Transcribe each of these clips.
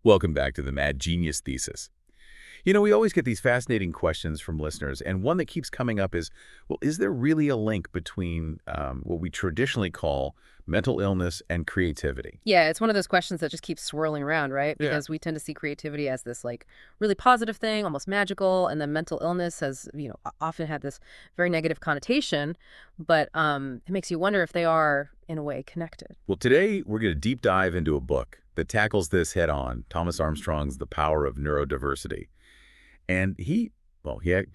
Welcome back to the Mad Genius Thesis. You know, we always get these fascinating questions from listeners, and one that keeps coming up is, well, is there really a link between what we traditionally call mental illness and creativity? Yeah, it's one of those questions that just keeps swirling around, right? Yeah. Because we tend to see creativity as this like really positive thing, almost magical, and then mental illness has, often had this very negative connotation, but it makes you wonder if they are in a way connected. Well, today we're going to deep dive into a book that tackles this head-on, Thomas Armstrong's The Power of Neurodiversity. And he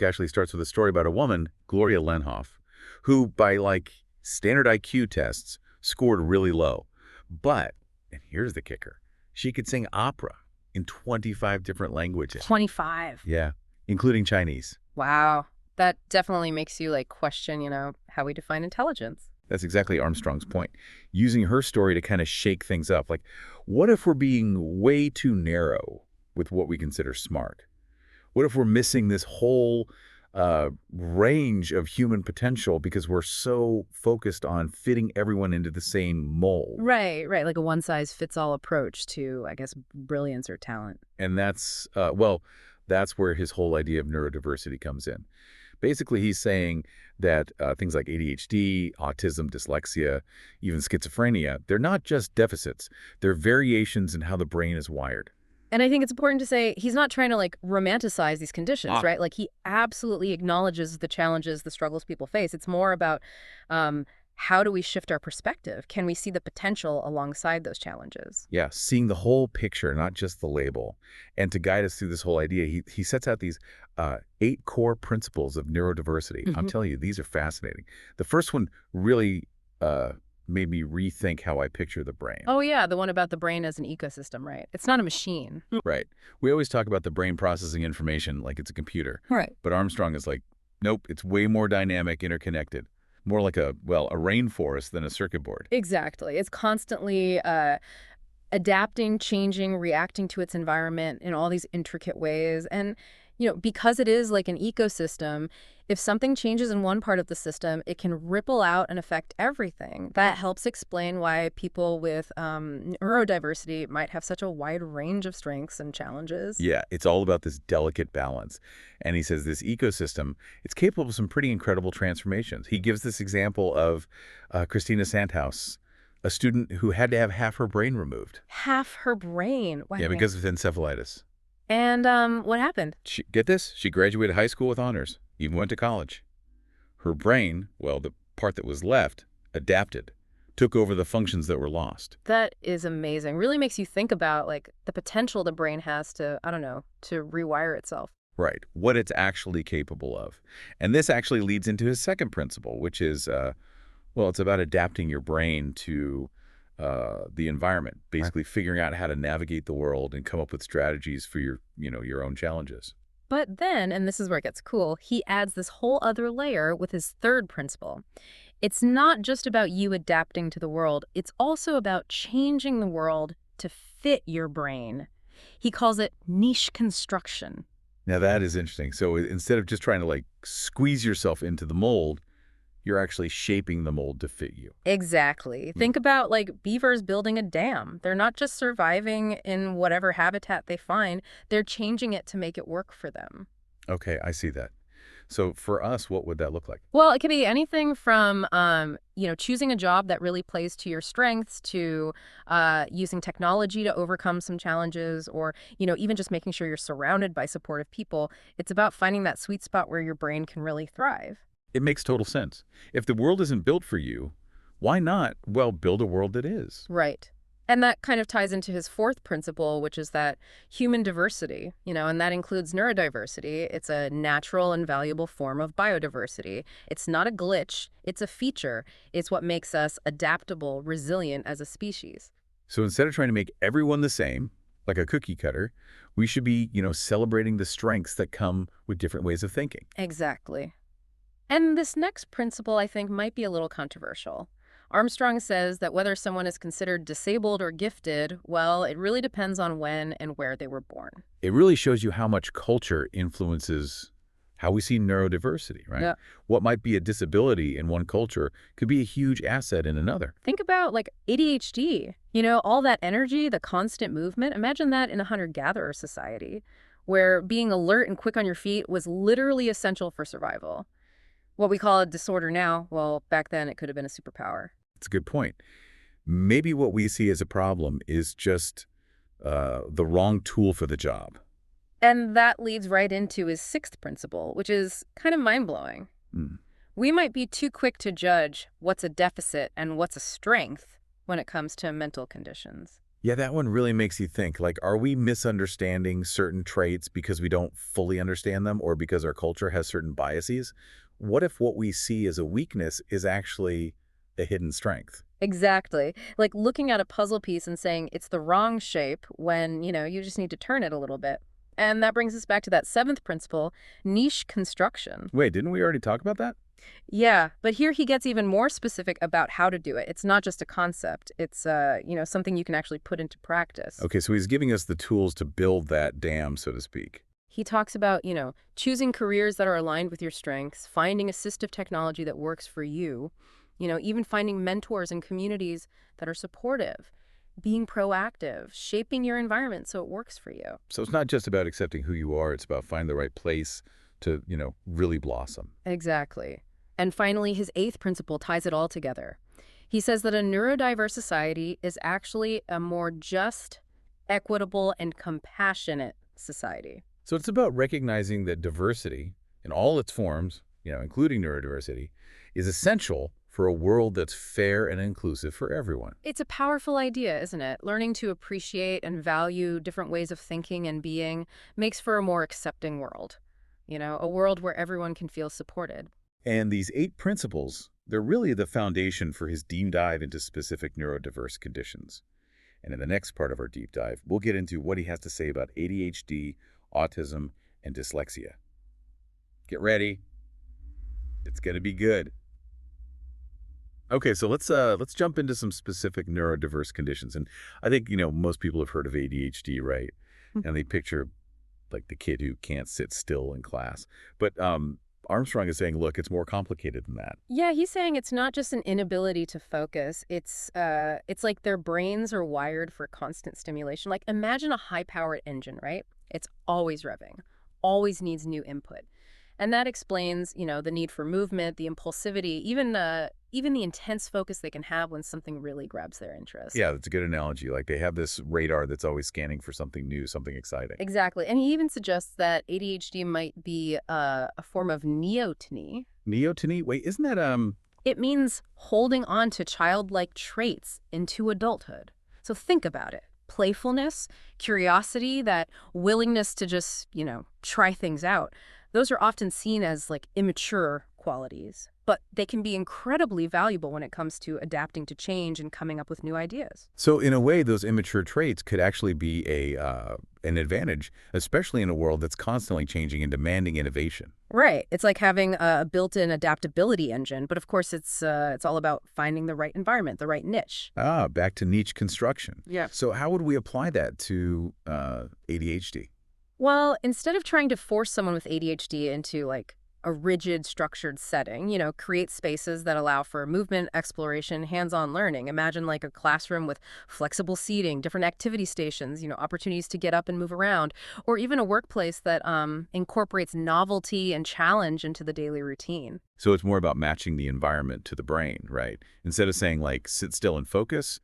actually starts with a story about a woman, Gloria Lenhoff, who by standard IQ tests scored really low. But, and here's the kicker, she could sing opera in 25 different languages. 25. Yeah, including Chinese. Wow. That definitely makes you question, how we define intelligence. That's exactly Armstrong's point, using her story to kind of shake things up. Like, what if we're being way too narrow with what we consider smart? What if we're missing this whole range of human potential because we're so focused on fitting everyone into the same mold? Right. Like a one-size-fits-all approach to, I guess, brilliance or talent. And that's where his whole idea of neurodiversity comes in. Basically, he's saying that things like ADHD, autism, dyslexia, even schizophrenia, they're not just deficits. They're variations in how the brain is wired. And I think it's important to say he's not trying to romanticize these conditions, right? He absolutely acknowledges the challenges, the struggles people face. It's more about how do we shift our perspective? Can we see the potential alongside those challenges? Yeah, seeing the whole picture, not just the label. And to guide us through this whole idea, he sets out these 8 core principles of neurodiversity. I'm telling you, these are fascinating. The first one really made me rethink how I picture the brain. Oh, yeah, the one about the brain as an ecosystem, right? It's not a machine. Right. We always talk about the brain processing information like it's a computer. Right. But Armstrong is like, nope, it's way more dynamic, interconnected. More like a rainforest than a circuit board. Exactly. It's constantly adapting, changing, reacting to its environment in all these intricate ways. And, because it is like an ecosystem, if something changes in one part of the system, it can ripple out and affect everything. That helps explain why people with neurodiversity might have such a wide range of strengths and challenges. Yeah, it's all about this delicate balance. And he says this ecosystem, it's capable of some pretty incredible transformations. He gives this example of Christina Sandhaus, a student who had to have half her brain removed. Half her brain? Wow. Yeah, because of encephalitis. And what happened? Get this? She graduated high school with honors, even went to college. Her brain, the part that was left, adapted, took over the functions that were lost. That is amazing. Really makes you think about the potential the brain has to, to rewire itself. Right, what it's actually capable of. And this actually leads into his second principle, which is, it's about adapting your brain to the environment, basically figuring out how to navigate the world and come up with strategies for your own challenges. But then, and this is where it gets cool, he adds this whole other layer with his third principle. It's not just about you adapting to the world. It's also about changing the world to fit your brain. He calls it niche construction. Now that is interesting. So instead of just trying to squeeze yourself into the mold, you're actually shaping the mold to fit you. Exactly. Think about beavers building a dam. They're not just surviving in whatever habitat they find. They're changing it to make it work for them. Okay, I see that. So for us, what would that look like? Well, it could be anything from, choosing a job that really plays to your strengths to using technology to overcome some challenges or, even just making sure you're surrounded by supportive people. It's about finding that sweet spot where your brain can really thrive. It makes total sense. If the world isn't built for you, why not, build a world that is? Right. And that kind of ties into his fourth principle, which is that human diversity, and that includes neurodiversity. It's a natural and valuable form of biodiversity. It's not a glitch. It's a feature. It's what makes us adaptable, resilient as a species. So instead of trying to make everyone the same, like a cookie cutter, we should be, celebrating the strengths that come with different ways of thinking. Exactly. And this next principle, I think, might be a little controversial. Armstrong says that whether someone is considered disabled or gifted, it really depends on when and where they were born. It really shows you how much culture influences how we see neurodiversity, right? Yeah. What might be a disability in one culture could be a huge asset in another. Think about like ADHD, all that energy, the constant movement. Imagine that in a hunter-gatherer society where being alert and quick on your feet was literally essential for survival. What we call a disorder now, well, back then it could have been a superpower. It's a good point. Maybe what we see as a problem is just the wrong tool for the job. And that leads right into his sixth principle, which is kind of mind-blowing. Mm. We might be too quick to judge what's a deficit and what's a strength when it comes to mental conditions. Yeah, that one really makes you think, like, are we misunderstanding certain traits because we don't fully understand them or because our culture has certain biases? What if what we see as a weakness is actually a hidden strength? Exactly. Like looking at a puzzle piece and saying it's the wrong shape when, you just need to turn it a little bit. And that brings us back to that seventh principle, niche construction. Wait, didn't we already talk about that? Yeah, but here he gets even more specific about how to do it. It's not just a concept. It's, something you can actually put into practice. Okay, so he's giving us the tools to build that dam, so to speak. He talks about, choosing careers that are aligned with your strengths, finding assistive technology that works for you, even finding mentors and communities that are supportive, being proactive, shaping your environment so it works for you. So it's not just about accepting who you are, it's about finding the right place to, really blossom. Exactly. And finally, his eighth principle ties it all together. He says that a neurodiverse society is actually a more just, equitable, and compassionate society. So it's about recognizing that diversity in all its forms, including neurodiversity, is essential for a world that's fair and inclusive for everyone. It's a powerful idea, isn't it? Learning to appreciate and value different ways of thinking and being makes for a more accepting world. A world where everyone can feel supported. And these 8 principles, they're really the foundation for his deep dive into specific neurodiverse conditions. And in the next part of our deep dive, we'll get into what he has to say about ADHD, autism, and dyslexia. Get ready. It's going to be good. Okay, so let's jump into some specific neurodiverse conditions. And I think, most people have heard of ADHD, right? And they picture like the kid who can't sit still in class. But Armstrong is saying, look, it's more complicated than that. Yeah, he's saying it's not just an inability to focus. It's like their brains are wired for constant stimulation. Like imagine a high-powered engine, right? It's always revving, always needs new input. And that explains, the need for movement, the impulsivity, even the intense focus they can have when something really grabs their interest. Yeah, that's a good analogy. Like they have this radar that's always scanning for something new, something exciting. Exactly. And he even suggests that ADHD might be a form of neoteny. Neoteny? Wait, isn't that It means holding on to childlike traits into adulthood. So think about it. Playfulness, curiosity, that willingness to just, try things out. Those are often seen as like immature qualities, but they can be incredibly valuable when it comes to adapting to change and coming up with new ideas. So in a way, those immature traits could actually be an advantage, especially in a world that's constantly changing and demanding innovation. Right. It's like having a built-in adaptability engine, but of course it's all about finding the right environment, the right niche. Ah, back to niche construction. Yeah. So how would we apply that to ADHD? Well, instead of trying to force someone with ADHD into like a rigid, structured setting, create spaces that allow for movement, exploration, hands-on learning. Imagine like a classroom with flexible seating, different activity stations, opportunities to get up and move around, or even a workplace that incorporates novelty and challenge into the daily routine. So it's more about matching the environment to the brain, right? Instead of saying like sit still and focus,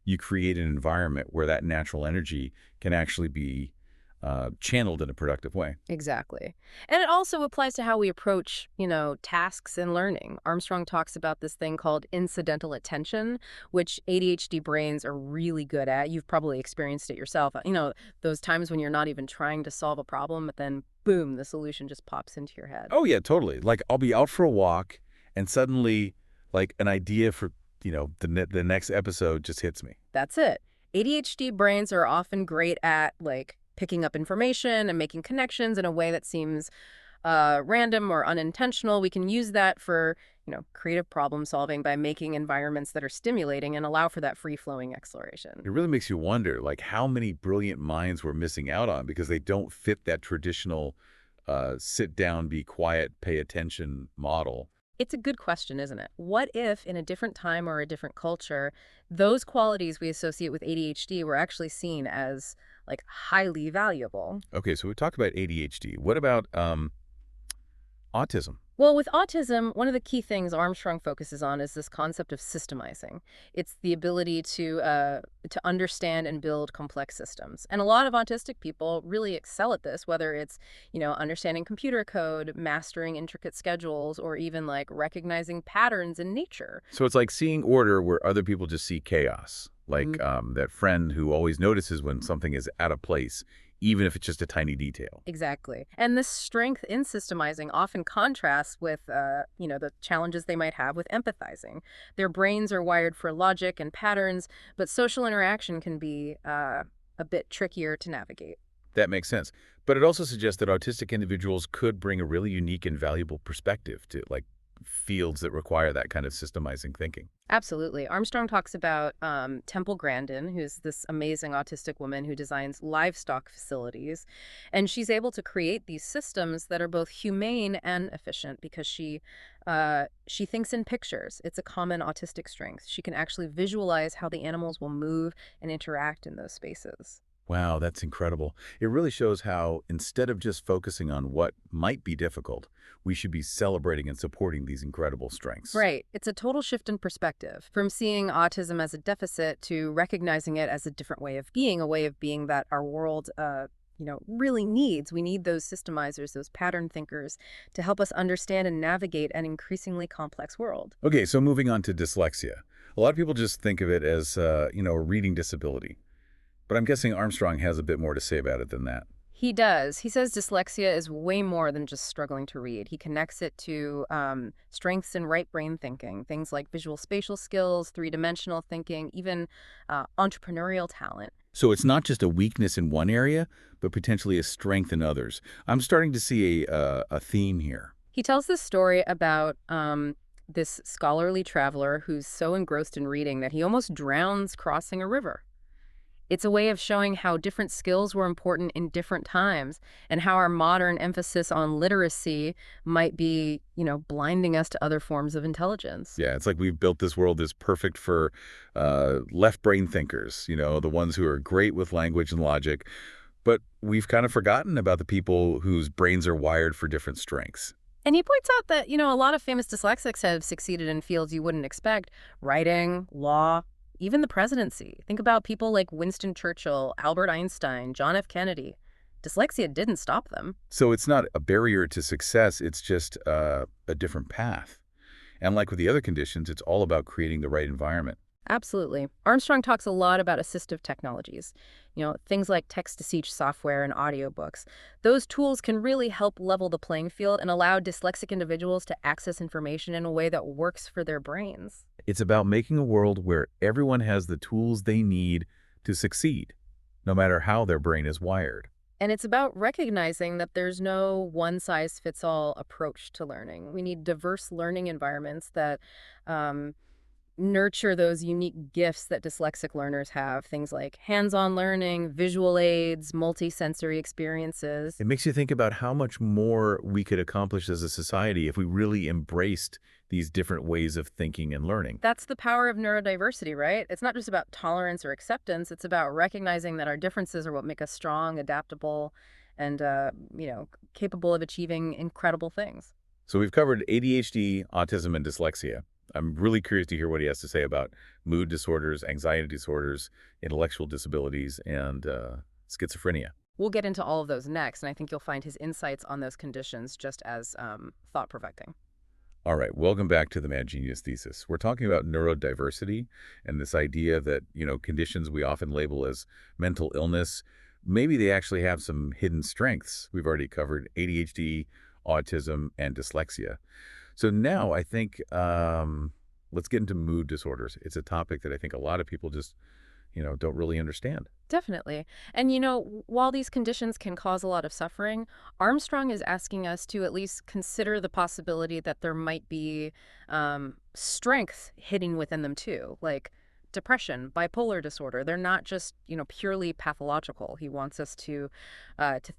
you create an environment where that natural energy can actually be channeled in a productive way. Exactly. And it also applies to how we approach, tasks and learning. Armstrong talks about this thing called incidental attention, which ADHD brains are really good at. You've probably experienced it yourself. Those times when you're not even trying to solve a problem, but then boom, the solution just pops into your head. Oh, yeah, totally. Like I'll be out for a walk and suddenly like an idea for, the next episode just hits me. That's it. ADHD brains are often great at like picking up information and making connections in a way that seems random or unintentional. We can use that for, creative problem solving by making environments that are stimulating and allow for that free-flowing exploration. It really makes you wonder, like, how many brilliant minds we're missing out on because they don't fit that traditional sit down, be quiet, pay attention model. It's a good question, isn't it? What if in a different time or a different culture, those qualities we associate with ADHD were actually seen as like highly valuable? Okay, so we talked about ADHD. What about autism? Well, with autism, one of the key things Armstrong focuses on is this concept of systemizing. It's the ability to understand and build complex systems. And a lot of autistic people really excel at this, whether it's, understanding computer code, mastering intricate schedules, or even like recognizing patterns in nature. So it's like seeing order where other people just see chaos. Like that friend who always notices when something is out of place, even if it's just a tiny detail. Exactly. And this strength in systemizing often contrasts with, the challenges they might have with empathizing. Their brains are wired for logic and patterns, but social interaction can be a bit trickier to navigate. That makes sense. But it also suggests that autistic individuals could bring a really unique and valuable perspective to like fields that require that kind of systemizing thinking. Absolutely. Armstrong talks about Temple Grandin, who's this amazing autistic woman who designs livestock facilities. And she's able to create these systems that are both humane and efficient because she thinks in pictures. It's a common autistic strength. She can actually visualize how the animals will move and interact in those spaces. Wow, that's incredible. It really shows how, instead of just focusing on what might be difficult, we should be celebrating and supporting these incredible strengths. Right. It's a total shift in perspective from seeing autism as a deficit to recognizing it as a different way of being, a way of being that our world, really needs. We need those systemizers, those pattern thinkers to help us understand and navigate an increasingly complex world. Okay, so moving on to dyslexia. A lot of people just think of it as, a reading disability. But I'm guessing Armstrong has a bit more to say about it than that. He does. He says dyslexia is way more than just struggling to read. He connects it to strengths in right brain thinking, things like visual spatial skills, three-dimensional thinking, even entrepreneurial talent. So it's not just a weakness in one area, but potentially a strength in others. I'm starting to see a theme here. He tells this story about this scholarly traveler who's so engrossed in reading that he almost drowns crossing a river. It's a way of showing how different skills were important in different times and how our modern emphasis on literacy might be, blinding us to other forms of intelligence. Yeah, it's like we've built this world that's perfect for left brain thinkers, the ones who are great with language and logic. But we've kind of forgotten about the people whose brains are wired for different strengths. And he points out that, a lot of famous dyslexics have succeeded in fields you wouldn't expect: writing, law, even the presidency. Think about people like Winston Churchill, Albert Einstein, John F. Kennedy. Dyslexia didn't stop them. So it's not a barrier to success, it's just a different path. And like with the other conditions, it's all about creating the right environment. Absolutely. Armstrong talks a lot about assistive technologies, things like text-to-speech software and audiobooks. Those tools can really help level the playing field and allow dyslexic individuals to access information in a way that works for their brains. It's about making a world where everyone has the tools they need to succeed, no matter how their brain is wired. And it's about recognizing that there's no one-size-fits-all approach to learning. We need diverse learning environments that nurture those unique gifts that dyslexic learners have, things like hands-on learning, visual aids, multi-sensory experiences. It makes you think about how much more we could accomplish as a society if we really embraced these different ways of thinking and learning. That's the power of neurodiversity, right? It's not just about tolerance or acceptance. It's about recognizing that our differences are what make us strong, adaptable, and capable of achieving incredible things. So we've covered ADHD, autism, and dyslexia. I'm really curious to hear what he has to say about mood disorders, anxiety disorders, intellectual disabilities, and schizophrenia. We'll get into all of those next, and I think you'll find his insights on those conditions just as thought-provoking. All right, welcome back to the Mad Genius Thesis. We're talking about neurodiversity and this idea that, conditions we often label as mental illness, maybe they actually have some hidden strengths. We've already covered ADHD, autism, and dyslexia. So now I think let's get into mood disorders. It's a topic that I think a lot of people just, don't really understand. Definitely. And, while these conditions can cause a lot of suffering, Armstrong is asking us to at least consider the possibility that there might be strengths hidden within them too, like depression, bipolar disorder. They're not just, purely pathological. He wants us to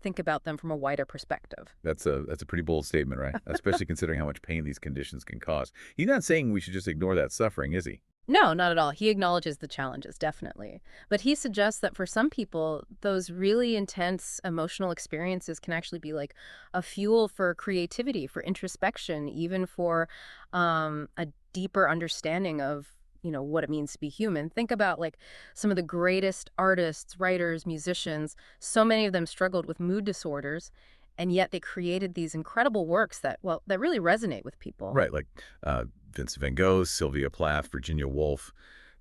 think about them from a wider perspective. That's a pretty bold statement, right? Especially considering how much pain these conditions can cause. He's not saying we should just ignore that suffering, is he? No, not at all. He acknowledges the challenges, definitely. But he suggests that for some people, those really intense emotional experiences can actually be like a fuel for creativity, for introspection, even for a deeper understanding of, what it means to be human. Think about like some of the greatest artists, writers, musicians. So many of them struggled with mood disorders, and yet they created these incredible works that really resonate with people. Right, like Vincent van Gogh, Sylvia Plath, Virginia Woolf.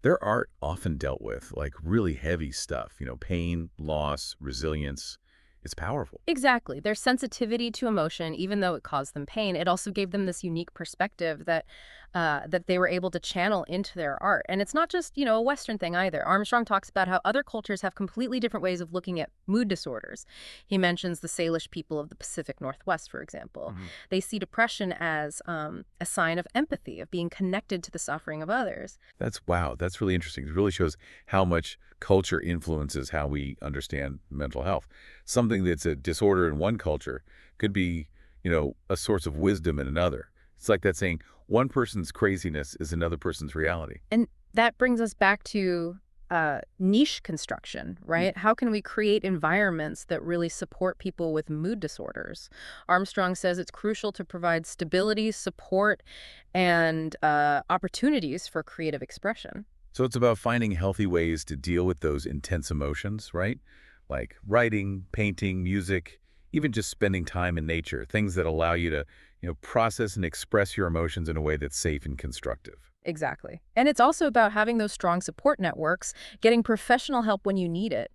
Their art often dealt with like really heavy stuff, pain, loss, resilience. It's powerful. Exactly. Their sensitivity to emotion, even though it caused them pain, it also gave them this unique perspective that they were able to channel into their art. And it's not just, a Western thing either. Armstrong talks about how other cultures have completely different ways of looking at mood disorders. He mentions the Salish people of the Pacific Northwest, for example. They see depression as a sign of empathy, of being connected to the suffering of others. Wow, that's really interesting. It really shows how much culture influences how we understand mental health. Something that's a disorder in one culture could be, a source of wisdom in another. It's like that saying, one person's craziness is another person's reality. And that brings us back to niche construction, right? How can we create environments that really support people with mood disorders? Armstrong says it's crucial to provide stability, support, and opportunities for creative expression. So it's about finding healthy ways to deal with those intense emotions, right? Like writing, painting, music, even just spending time in nature, things that allow you to, process and express your emotions in a way that's safe and constructive. Exactly. And it's also about having those strong support networks, getting professional help when you need it,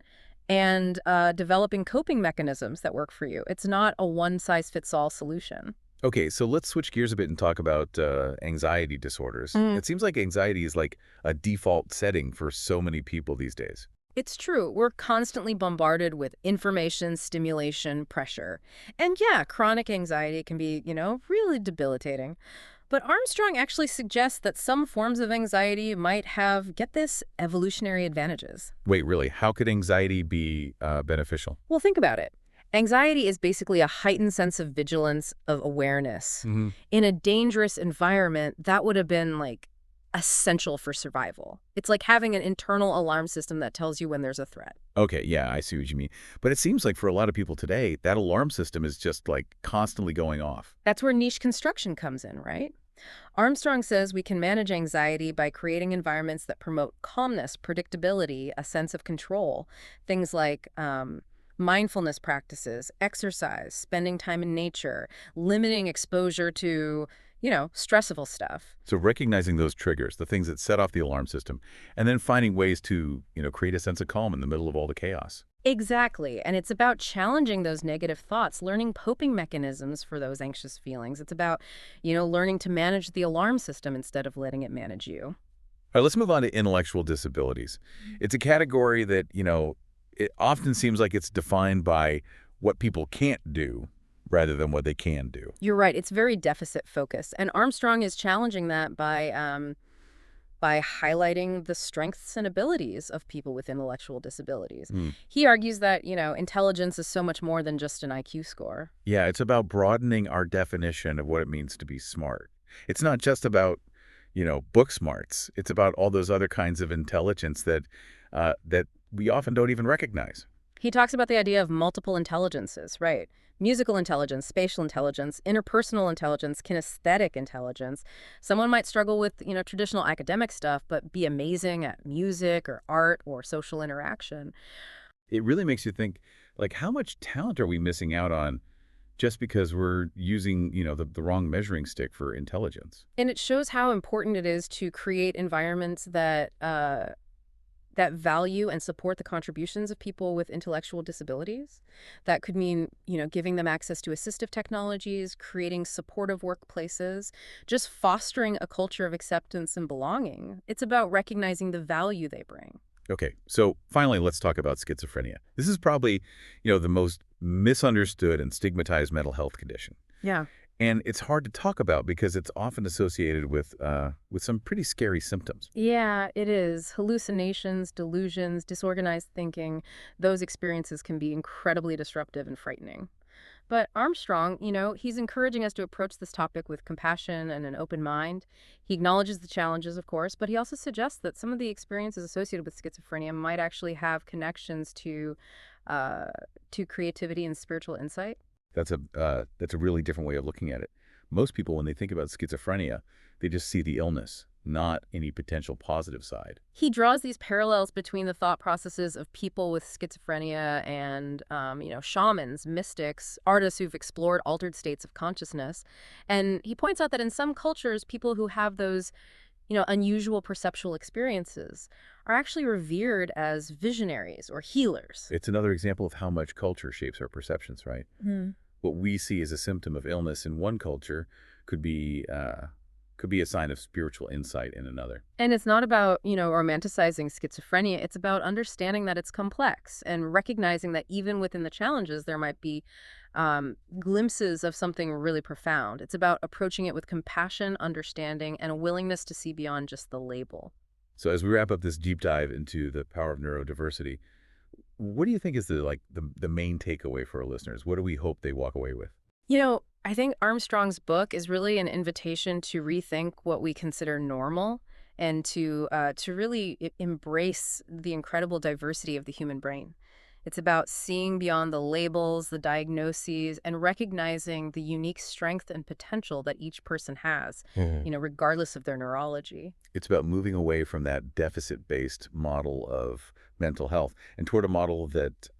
and developing coping mechanisms that work for you. It's not a one-size-fits-all solution. Okay, so let's switch gears a bit and talk about anxiety disorders. It seems like anxiety is like a default setting for so many people these days. It's true. We're constantly bombarded with information, stimulation, pressure. And yeah, chronic anxiety can be, really debilitating. But Armstrong actually suggests that some forms of anxiety might have, get this, evolutionary advantages. Wait, really? How could anxiety be beneficial? Well, think about it. Anxiety is basically a heightened sense of vigilance, of awareness. In a dangerous environment, that would have been like essential for survival. It's like having an internal alarm system that tells you when there's a threat. Okay, yeah, I see what you mean. But it seems like for a lot of people today, that alarm system is just like constantly going off. That's where niche construction comes in, right? Armstrong says we can manage anxiety by creating environments that promote calmness, predictability, a sense of control. Things like mindfulness practices, exercise, spending time in nature, limiting exposure to stressful stuff. So recognizing those triggers, the things that set off the alarm system, and then finding ways to, create a sense of calm in the middle of all the chaos. Exactly. And it's about challenging those negative thoughts, learning coping mechanisms for those anxious feelings. It's about, learning to manage the alarm system instead of letting it manage you. All right, let's move on to intellectual disabilities. It's a category that, it often seems like it's defined by what people can't do rather than what they can do. You're right. It's very deficit focused. And Armstrong is challenging that by highlighting the strengths and abilities of people with intellectual disabilities. He argues that, intelligence is so much more than just an IQ score. Yeah, it's about broadening our definition of what it means to be smart. It's not just about, book smarts. It's about all those other kinds of intelligence that we often don't even recognize. He talks about the idea of multiple intelligences, right? Musical intelligence, spatial intelligence, interpersonal intelligence, kinesthetic intelligence. Someone might struggle with, traditional academic stuff, but be amazing at music or art or social interaction. It really makes you think, like, how much talent are we missing out on just because we're using, the wrong measuring stick for intelligence? And it shows how important it is to create environments that value and support the contributions of people with intellectual disabilities. That could mean, giving them access to assistive technologies, creating supportive workplaces, just fostering a culture of acceptance and belonging. It's about recognizing the value they bring. Okay, so finally, let's talk about schizophrenia. This is probably, the most misunderstood and stigmatized mental health condition. Yeah. And it's hard to talk about because it's often associated with some pretty scary symptoms. Yeah, it is. Hallucinations, delusions, disorganized thinking, those experiences can be incredibly disruptive and frightening. But Armstrong, he's encouraging us to approach this topic with compassion and an open mind. He acknowledges the challenges, of course, but he also suggests that some of the experiences associated with schizophrenia might actually have connections uh, to creativity and spiritual insight. That's a really different way of looking at it. Most people, when they think about schizophrenia, they just see the illness, not any potential positive side. He draws these parallels between the thought processes of people with schizophrenia and, shamans, mystics, artists who've explored altered states of consciousness. And he points out that in some cultures, people who have those, unusual perceptual experiences are actually revered as visionaries or healers. It's another example of how much culture shapes our perceptions, right? Hmm. What we see as a symptom of illness in one culture could be a sign of spiritual insight in another. And it's not about, romanticizing schizophrenia. It's about understanding that it's complex and recognizing that even within the challenges, there might be glimpses of something really profound. It's about approaching it with compassion, understanding, and a willingness to see beyond just the label. So as we wrap up this deep dive into the power of neurodiversity, what do you think is the main takeaway for our listeners? What do we hope they walk away with? I think Armstrong's book is really an invitation to rethink what we consider normal and to really embrace the incredible diversity of the human brain. It's about seeing beyond the labels, the diagnoses, and recognizing the unique strength and potential that each person has, regardless of their neurology. It's about moving away from that deficit-based model of mental health and toward a model that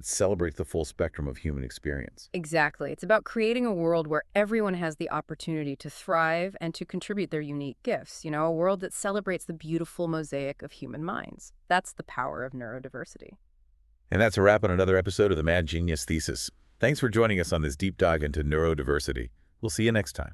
celebrates the full spectrum of human experience. Exactly. It's about creating a world where everyone has the opportunity to thrive and to contribute their unique gifts, a world that celebrates the beautiful mosaic of human minds. That's the power of neurodiversity. And that's a wrap on another episode of the Mad Genius Thesis. Thanks for joining us on this deep dive into neurodiversity. We'll see you next time.